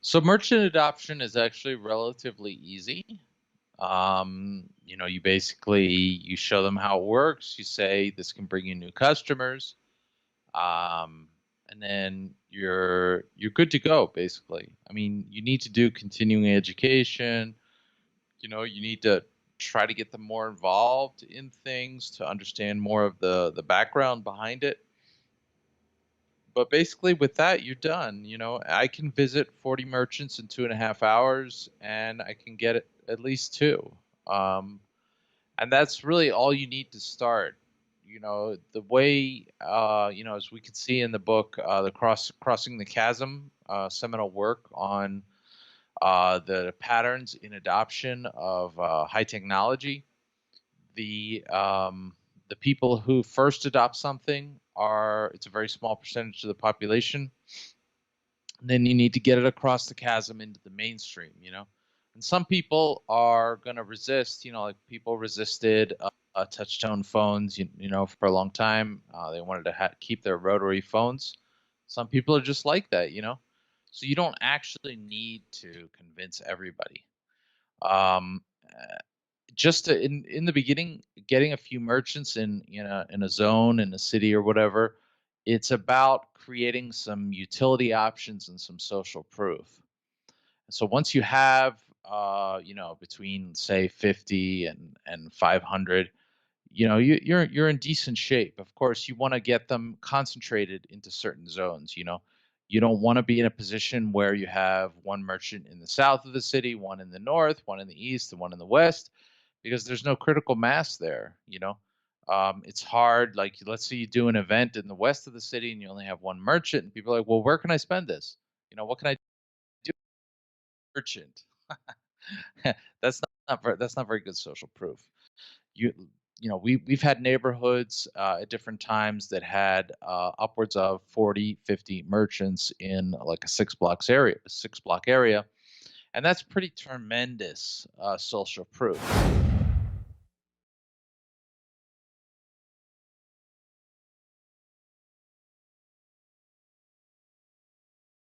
So merchant adoption is actually relatively easy. You basically you show them how it works. You say this can bring you new customers, um, and then you're good to go. Basically, I mean, you need to do continuing education. You need to try to get them more involved in things to understand more of the background behind it. But basically, with that, you're done. I can visit 40 merchants in 2.5 hours, and I can get at least two. Um, and that's really all you need to start. The way, as we could see in the book, the crossing the chasm, seminal work on the patterns in adoption of high technology. The people who first adopt something it's a very small percentage of the population. And then you need to get it across the chasm into the mainstream. And some people are going to resist, like people resisted touch-tone phones, for a long time. They wanted to keep their rotary phones. Some people are just like that. So you don't actually need to convince everybody. Um, just in the beginning, getting a few merchants in a zone in a city or whatever, it's about creating some utility options and some social proof. So once you have between say 50 and 500, you're in decent shape. Of course, you want to get them concentrated into certain zones. You don't want to be in a position where you have one merchant in the south of the city, one in the north, one in the east, and one in the west, because there's no critical mass there. It's hard. Like, let's say you do an event in the west of the city and you only have one merchant, and people are like, well, where can I spend this? What can I do? Merchant. That's not very good social proof. you we've had neighborhoods at different times that had upwards of 40, 50 merchants in like a six block area, and that's pretty tremendous social proof.